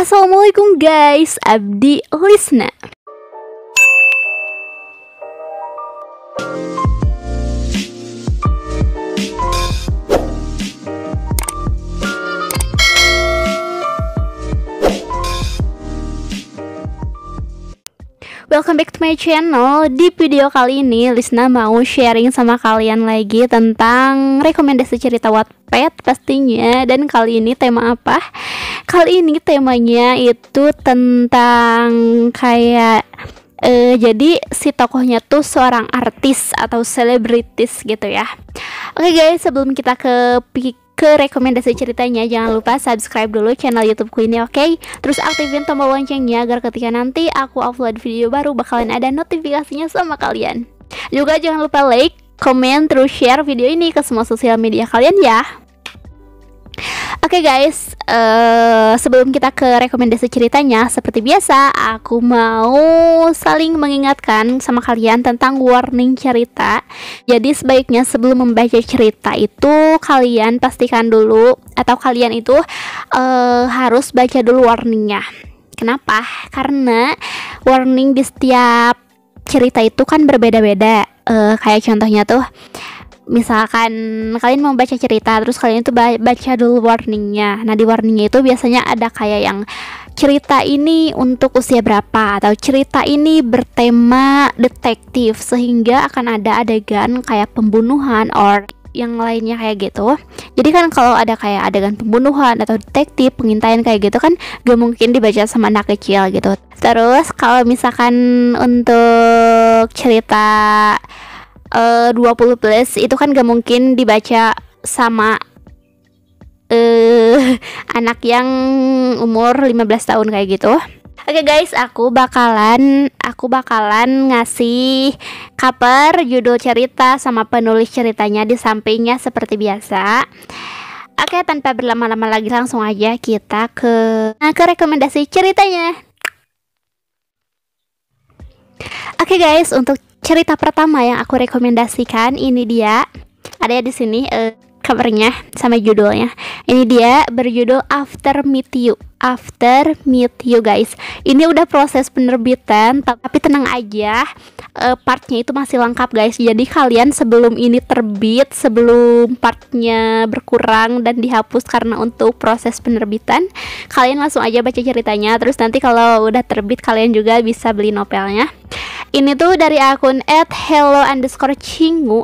Assalamualaikum guys, Abdi Lisna. Welcome back to my channel. Di video kali ini Lisna mau sharing sama kalian lagi tentang rekomendasi cerita Wattpad pastinya. Dan kali ini tema apa? Kali ini temanya itu tentang kayak jadi si tokohnya tuh seorang artis atau selebritis gitu ya. Oke guys, sebelum kita ke rekomendasi ceritanya, jangan lupa subscribe dulu channel YouTubeku ini, oke? Terus aktifin tombol loncengnya agar ketika nanti aku upload video baru bakalan ada notifikasinya sama kalian. Juga jangan lupa like, comment, terus share video ini ke semua sosial media kalian ya. Oke guys, sebelum kita ke rekomendasi ceritanya, seperti biasa aku mau saling mengingatkan sama kalian tentang warning cerita. Jadi sebaiknya sebelum membaca cerita itu kalian pastikan dulu, atau kalian itu harus baca dulu warningnya. Kenapa? Karena warning di setiap cerita itu kan berbeda-beda. Kayak contohnya tuh, misalkan kalian mau baca cerita, terus kalian itu baca dulu warningnya. Nah di warningnya itu biasanya ada kayak yang cerita ini untuk usia berapa, atau cerita ini bertema detektif, sehingga akan ada adegan kayak pembunuhan or yang lainnya kayak gitu. Jadi kan kalau ada kayak adegan pembunuhan atau detektif, pengintaian kayak gitu kan gak mungkin dibaca sama anak kecil gitu. Terus kalau misalkan untuk cerita 20 plus itu kan gak mungkin dibaca sama anak yang umur 15 tahun kayak gitu. Oke guys, aku bakalan ngasih cover, judul cerita sama penulis ceritanya di sampingnya seperti biasa. Oke, tanpa berlama-lama lagi langsung aja kita ke rekomendasi ceritanya. Oke guys, untuk cerita pertama yang aku rekomendasikan ini dia. Ada ya di sini covernya sama judulnya. Ini dia berjudul After Meet You. After Meet You guys. Ini udah proses penerbitan, tapi tenang aja, partnya itu masih lengkap guys. Jadi kalian sebelum ini terbit, sebelum partnya berkurang dan dihapus karena untuk proses penerbitan, kalian langsung aja baca ceritanya. Terus nanti kalau udah terbit kalian juga bisa beli novelnya. Ini tuh dari akun @hello_cingu.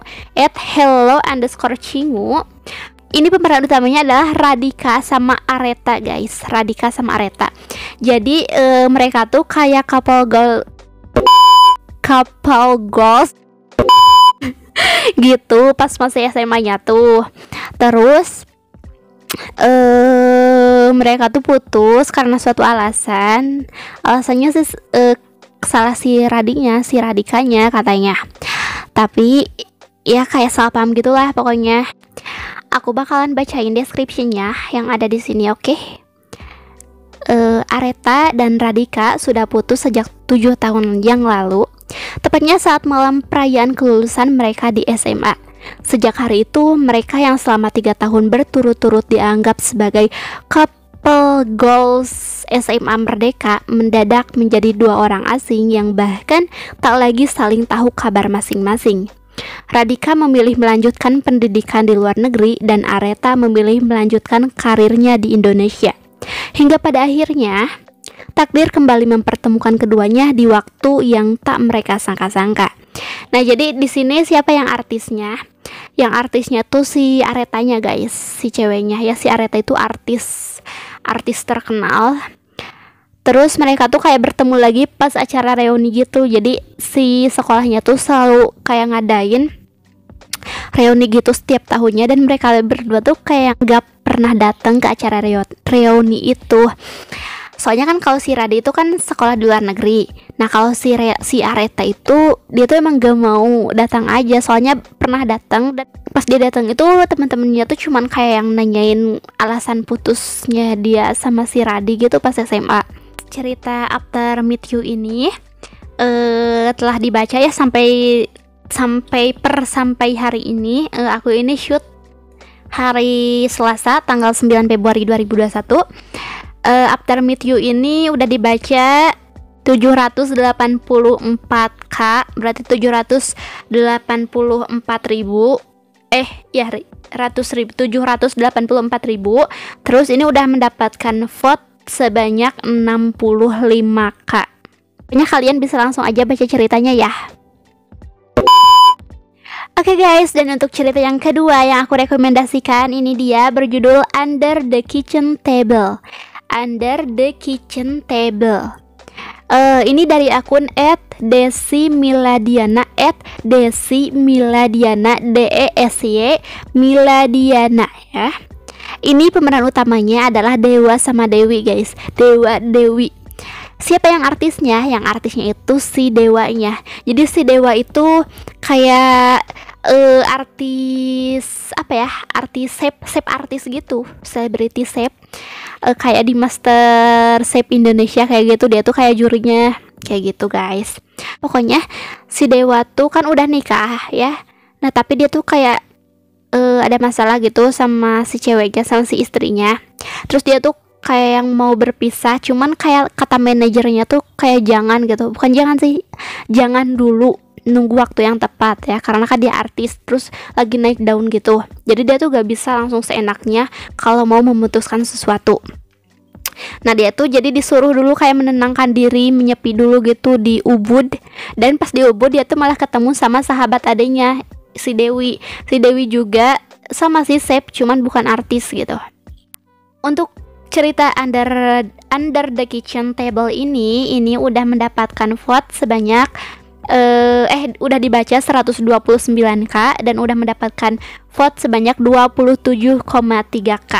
Ini pemeran utamanya adalah Radhika sama Areta guys. Radhika sama Areta. Jadi mereka tuh kayak couple goals gitu pas masih SMA-nya tuh. Terus mereka tuh putus karena suatu alasan. Alasannya sih salah si Radhikanya katanya. Tapi ya kayak salah paham gitulah pokoknya. Aku bakalan bacain description-nya yang ada di sini, oke? Areta dan Radhika sudah putus sejak 7 tahun yang lalu, tepatnya saat malam perayaan kelulusan mereka di SMA. Sejak hari itu, mereka yang selama 3 tahun berturut-turut dianggap sebagai couple goals SMA Merdeka mendadak menjadi 2 orang asing yang bahkan tak lagi saling tahu kabar masing-masing. Radhika memilih melanjutkan pendidikan di luar negeri dan Areta memilih melanjutkan karirnya di Indonesia. Hingga pada akhirnya takdir kembali mempertemukan keduanya di waktu yang tak mereka sangka-sangka. Nah, jadi di sini siapa yang artisnya? Yang artisnya tuh si Aretanya guys, si ceweknya ya. Si Areta itu artis terkenal. Terus mereka tuh kayak bertemu lagi pas acara reuni gitu. Jadi si sekolahnya tuh selalu kayak ngadain reuni gitu setiap tahunnya, dan mereka berdua tuh kayak gak pernah datang ke acara reuni itu. Soalnya kan kalau si Radhi itu kan sekolah di luar negeri. Nah kalau si Areta itu dia tuh emang gak mau datang aja. Soalnya pernah datang, dan pas dia datang itu teman-temannya tuh cuman kayak yang nanyain alasan putusnya dia sama si Radhi gitu pas SMA. Cerita After Meet You ini telah dibaca ya sampai hari ini. Aku ini shoot hari Selasa tanggal 9 Februari 2021. After Meet You ini udah dibaca 784k, berarti 784.000 784.000. Terus ini udah mendapatkan vote sebanyak 65k. Pokoknya kalian bisa langsung aja baca ceritanya ya. Oke guys, dan untuk cerita yang kedua yang aku rekomendasikan, ini dia berjudul Under the Kitchen Table. Under the Kitchen Table. Ini dari akun @desimiladiana, @desimiladiana, DESY Miladiana ya. Ini pemeran utamanya adalah Dewa sama Dewi guys. Dewa Dewi. Siapa yang artisnya? Yang artisnya itu si Dewanya. Jadi si Dewa itu kayak artis apa ya? Artis chef artis gitu, celebrity chef. Kayak di Master Chef Indonesia kayak gitu, dia tuh kayak jurinya kayak gitu guys. Pokoknya si Dewa tuh kan udah nikah ya. Nah, tapi dia tuh kayak ada masalah gitu sama si ceweknya, sama si istrinya. Terus dia tuh kayak yang mau berpisah, cuman kayak kata manajernya tuh kayak jangan gitu. Bukan jangan sih, jangan dulu, nunggu waktu yang tepat ya, karena kan dia artis terus lagi naik daun gitu. Jadi dia tuh gak bisa langsung seenaknya kalau mau memutuskan sesuatu. Nah, dia tuh jadi disuruh dulu kayak menenangkan diri, menyepi dulu gitu di Ubud. Dan pas di Ubud dia tuh malah ketemu sama sahabat adanya, si Dewi. Si Dewi juga sama si Sep, cuman bukan artis gitu. Untuk cerita Under the Kitchen Table ini udah mendapatkan vote sebanyak udah dibaca 129k dan udah mendapatkan vote sebanyak 27,3k.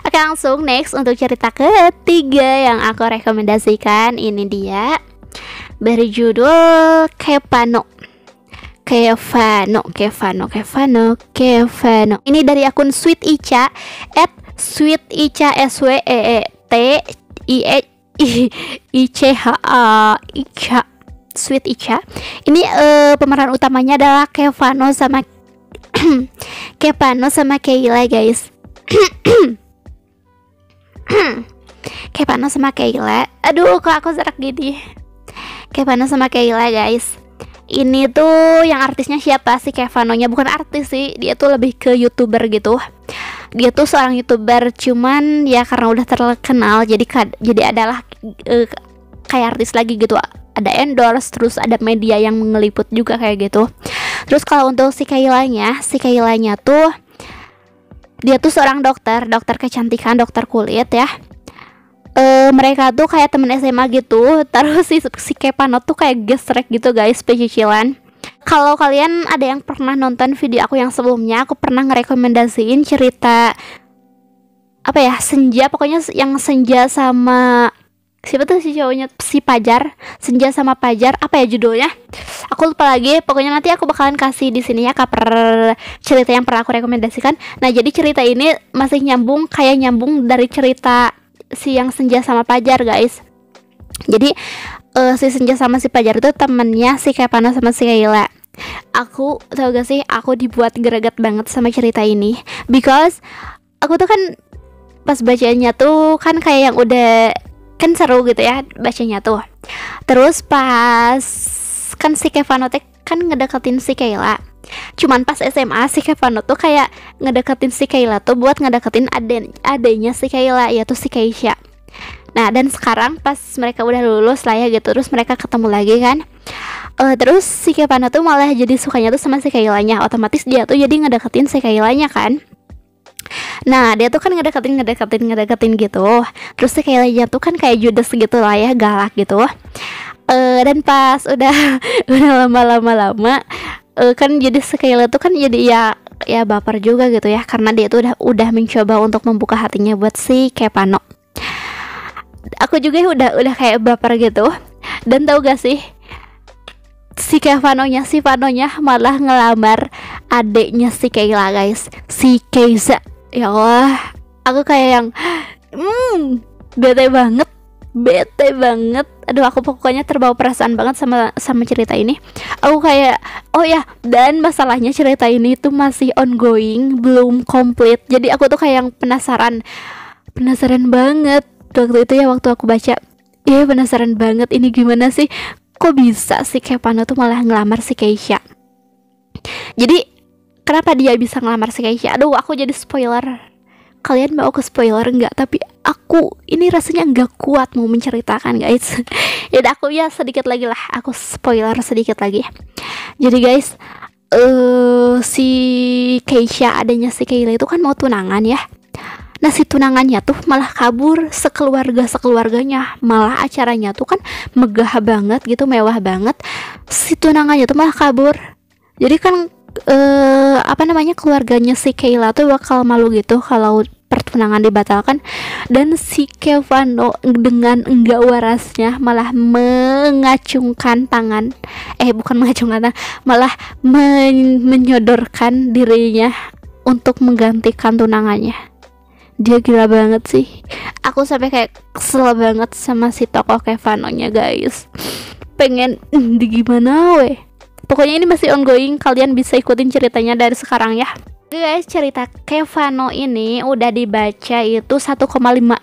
Oke, langsung next untuk cerita ketiga yang aku rekomendasikan. Ini dia berjudul Kevano. Ini dari akun Sweet Ica @sweeticha Icha Sweet Icha. Ini pemeran utamanya adalah Kevano sama Kayla guys. Kevano sama Kayla. Aduh, kok aku serak gini. Kevano sama Kayla guys. Ini tuh yang artisnya siapa sih? Kevanonya bukan artis sih, dia tuh lebih ke YouTuber gitu. Dia tuh seorang YouTuber, cuman ya karena udah terkenal jadi adalah kayak artis lagi gitu. Ada endorse, terus ada media yang mengeliput juga kayak gitu. Terus kalau untuk si Kaylanya tuh dia tuh seorang dokter kecantikan, dokter kulit ya. Mereka tuh kayak temen SMA gitu. Terus si Kevano tuh kayak gesrek gitu guys, pecicilan. Kalau kalian ada yang pernah nonton video aku yang sebelumnya, aku pernah ngerekomendasiin cerita apa ya, Senja, pokoknya yang Senja sama siapa tuh si cowoknya, si Pajar, Senja sama Pajar, apa ya judulnya? Aku lupa lagi. Pokoknya nanti aku bakalan kasih di sini ya cover cerita yang pernah aku rekomendasikan. Nah, jadi cerita ini masih nyambung dari cerita si yang Senja sama Pajar guys. Jadi si Senja sama si Pajar itu temennya si Kevano sama si Kayla. Aku tau gak sih, aku dibuat greget banget sama cerita ini, because aku tuh kan pas bacanya tuh kan kayak yang udah kan seru gitu ya bacanya tuh. Terus pas kan si Kevano kan ngedeketin si Kayla. Cuman pas SMA si Kevano tuh kayak ngedeketin si Kayla tuh buat ngedeketin adenya si Kayla, yaitu si Keisha. Nah, dan sekarang pas mereka udah lulus lah ya gitu, terus mereka ketemu lagi kan. Terus si Kevano tuh malah jadi sukanya tuh sama si Kaylanya. Otomatis dia tuh jadi ngedeketin si Kaylanya kan. Nah, dia tuh kan ngedeketin gitu. Terus si Kaylanya tuh kan kayak judes gitu lah ya, galak gitu. Dan pas udah lama kan jadi si Kayla tuh kan jadi ya baper juga gitu ya, karena dia tuh udah mencoba untuk membuka hatinya buat si Kevano. Aku juga udah kayak baper gitu. Dan tau gak sih, si Kevanonya malah ngelamar adeknya si Kayla guys, si Keisha. Ya Allah, aku kayak yang bete banget. Aduh, aku pokoknya terbawa perasaan banget sama cerita ini. Aku kayak, oh ya, dan masalahnya cerita ini tuh masih ongoing, belum komplit. Jadi aku tuh kayak yang penasaran penasaran banget waktu itu ya, waktu aku baca. Iya, penasaran banget ini gimana sih, kok bisa sih Kevano tuh malah ngelamar si Keisha. Jadi kenapa dia bisa ngelamar si Keisha? Aduh, aku jadi spoiler. Kalian mau ke spoiler enggak? Tapi aku ini rasanya nggak kuat mau menceritakan, guys. Ya aku ya sedikit lagi lah, aku spoiler sedikit lagi. Jadi guys, si Keisha, adanya si Kayla itu kan mau tunangan ya. Nah, si tunangannya tuh malah kabur sekeluarganya. Malah acaranya tuh kan megah banget gitu, mewah banget. Si tunangannya tuh malah kabur. Jadi kan keluarganya si Kayla tuh bakal malu gitu kalau pertunangan dibatalkan. Dan si Kevano dengan enggak warasnya malah mengacungkan tangan, bukan mengacungkan tangan, malah menyodorkan dirinya untuk menggantikan tunangannya. Dia gila banget sih. Aku sampai kayak kesel banget sama si tokoh Kevano-nya, guys. Pengen di gimana weh. Pokoknya ini masih ongoing, kalian bisa ikutin ceritanya dari sekarang ya. Guys, cerita Kevano ini udah dibaca itu 1,5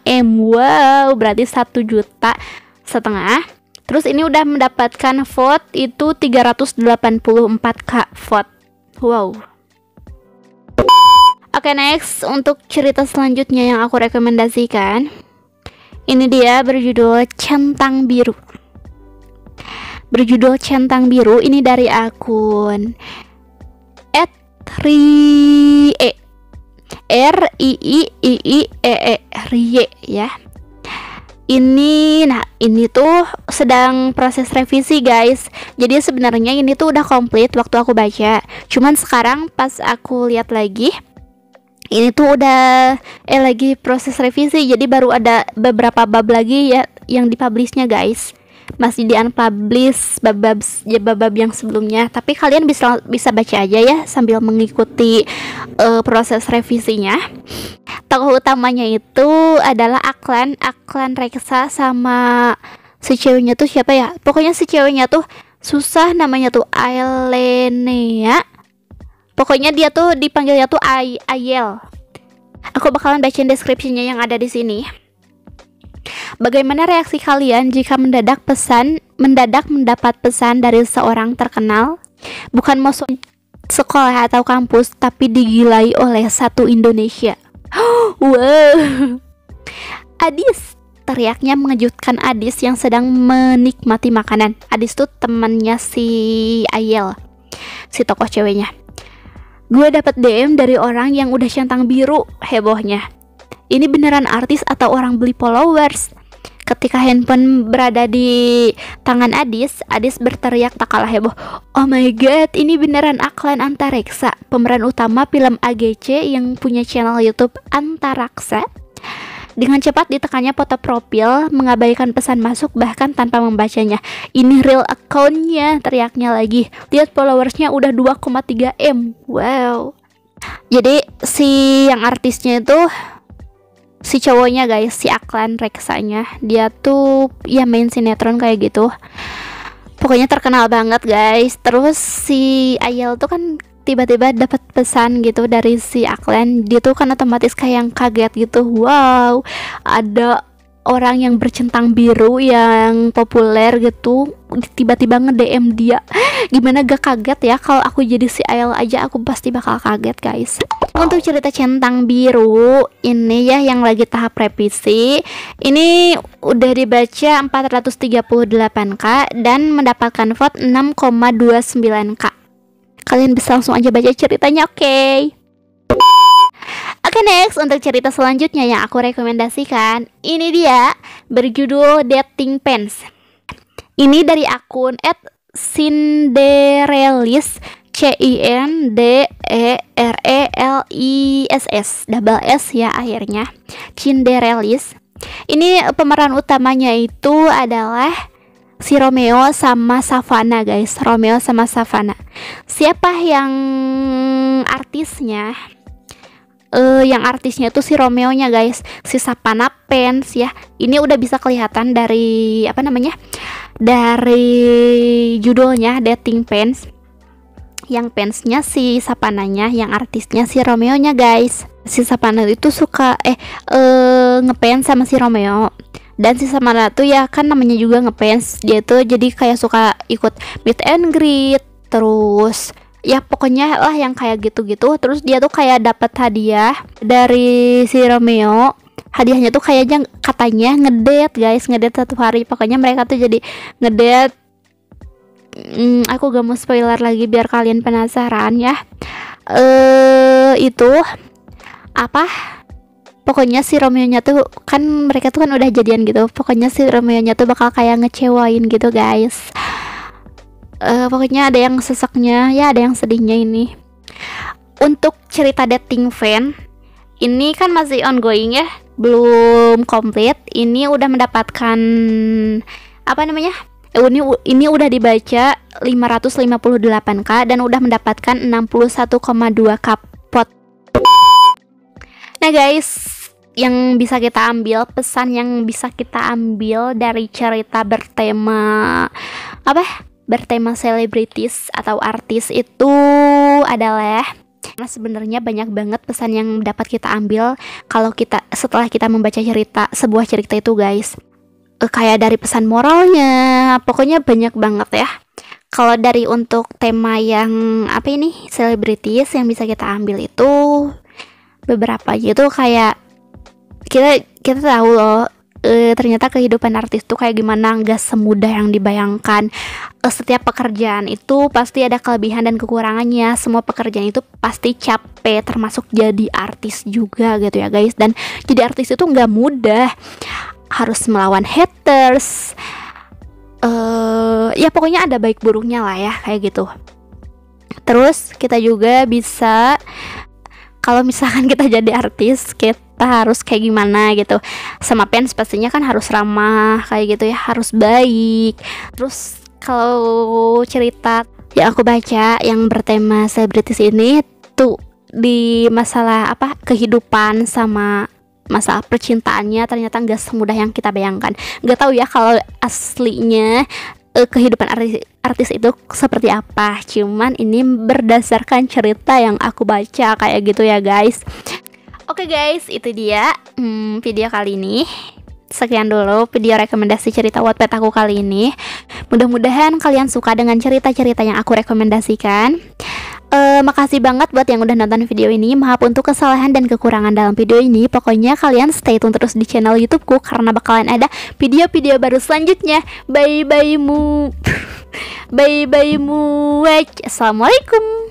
M. Wow, berarti 1,5 juta. Terus ini udah mendapatkan vote itu 384k vote. Wow. Oke, next untuk cerita selanjutnya yang aku rekomendasikan. Ini dia berjudul Centang Biru. Ini dari akun @RIIIIE ya. Ini tuh sedang proses revisi, guys. Jadi sebenarnya ini tuh udah komplit waktu aku baca. Cuman sekarang pas aku lihat lagi, ini tuh udah lagi proses revisi. Jadi baru ada beberapa bab lagi ya yang dipublishnya, guys. Masih di unpublish bab yang sebelumnya. Tapi kalian bisa baca aja ya sambil mengikuti proses revisinya. Tokoh utamanya itu adalah Aklan Reksa, sama si ceweknya tuh siapa ya? Pokoknya si ceweknya tuh susah namanya tuh, Ailenea. Pokoknya dia tuh dipanggilnya tuh Ayel. Aku bakalan bacain deskripsinya yang ada di sini. Bagaimana reaksi kalian jika mendadak mendapat pesan dari seorang terkenal? Bukan masuk sekolah atau kampus, tapi digilai oleh satu Indonesia. Wow. Adis, teriaknya mengejutkan Adis yang sedang menikmati makanan. Adis tuh temannya si Ayel, si tokoh ceweknya. Gue dapat DM dari orang yang udah centang biru, hebohnya. Ini beneran artis atau orang beli followers? Ketika handphone berada di tangan Adis berteriak tak kalah heboh. Oh my god, ini beneran Aklan Antareksa, pemeran utama film AGC yang punya channel YouTube Antaraksa. Dengan cepat ditekannya foto profil, mengabaikan pesan masuk bahkan tanpa membacanya. Ini real account-nya, teriaknya lagi. Lihat followersnya udah 2,3 M. Wow. Jadi si yang artisnya itu si cowoknya, guys, si Aklan Reksanya. Dia tuh ya main sinetron kayak gitu. Pokoknya terkenal banget, guys. Terus si Ayel tuh kan tiba-tiba dapat pesan gitu dari si Aklan. Dia tuh kan otomatis kayak yang kaget gitu. Wow, ada orang yang bercentang biru yang populer gitu tiba-tiba nge-DM dia. Gimana gak kaget ya? Kalau aku jadi si Ayel aja aku pasti bakal kaget, guys. Untuk cerita Centang Biru ini ya yang lagi tahap revisi, ini udah dibaca 438k dan mendapatkan vote 6,29k. Kalian bisa langsung aja baca ceritanya, oke? Oke, next untuk cerita selanjutnya yang aku rekomendasikan, ini dia berjudul Dating Pants. Ini dari akun @cinderelis, CINDERELISS, double S ya akhirnya, Cinderelis. Ini pemeran utamanya itu adalah si Romeo sama Savana, guys. Romeo sama Savana. Siapa yang artisnya? Yang artisnya tuh si Romeo-nya, guys. Si Savana Pants ya. Ini udah bisa kelihatan dari dari judulnya Dating Pants. Yang fansnya si Sapananya, yang artisnya si Romeo-nya, guys. Si Samantha itu suka ngefans sama si Romeo. Dan si Samantha tuh ya kan namanya juga ngefans, dia tuh jadi kayak suka ikut meet and greet, terus ya pokoknya lah yang kayak gitu-gitu. Terus dia tuh kayak dapat hadiah dari si Romeo. Hadiahnya tuh kayaknya katanya ngedate guys, ngedate 1 hari. Pokoknya mereka tuh jadi ngedate. Aku gak mau spoiler lagi biar kalian penasaran ya. Itu apa, pokoknya si Romeo-nya tuh kan mereka tuh kan udah jadian gitu. Pokoknya si Romeo-nya tuh bakal kayak ngecewain gitu guys. Pokoknya ada yang seseknya ya, ada yang sedihnya ini. Untuk cerita dating fan ini kan masih ongoing ya, belum komplit. Ini udah mendapatkan apa namanya, ini udah dibaca 558k dan udah mendapatkan 61,2k pot. Nah guys, yang bisa kita ambil, pesan yang bisa kita ambil dari cerita bertema apa? Bertema selebritis atau artis itu adalah, karena sebenarnya banyak banget pesan yang dapat kita ambil kalau kita setelah kita membaca sebuah cerita itu guys. Kayak dari pesan moralnya, pokoknya banyak banget ya. Kalau dari untuk tema yang apa ini, selebritis yang bisa kita ambil itu beberapa gitu, kayak kita tahu loh, ternyata kehidupan artis tuh kayak gimana, nggak semudah yang dibayangkan. Setiap pekerjaan itu pasti ada kelebihan dan kekurangannya. Semua pekerjaan itu pasti capek, termasuk jadi artis juga gitu ya guys. Dan jadi artis itu nggak mudah, harus melawan haters. Ya pokoknya ada baik buruknya lah ya kayak gitu. Terus kita juga bisa, kalau misalkan kita jadi artis, kita harus kayak gimana gitu sama fans, pastinya kan harus ramah kayak gitu ya, harus baik. Terus kalau cerita yang aku baca yang bertema selebritis ini tuh di masalah apa, kehidupan sama masalah percintaannya ternyata nggak semudah yang kita bayangkan. Nggak tahu ya kalau aslinya kehidupan artis itu seperti apa, cuman ini berdasarkan cerita yang aku baca kayak gitu ya guys. Oke guys, itu dia video kali ini. Sekian dulu video rekomendasi cerita Wattpad aku kali ini. Mudah-mudahan kalian suka dengan cerita-cerita yang aku rekomendasikan. Makasih banget buat yang udah nonton video ini. Maaf untuk kesalahan dan kekurangan dalam video ini. Pokoknya kalian stay tune terus di channel YouTubeku karena bakalan ada video-video baru selanjutnya. Bye bye mu. Bye bye mu. Assalamualaikum.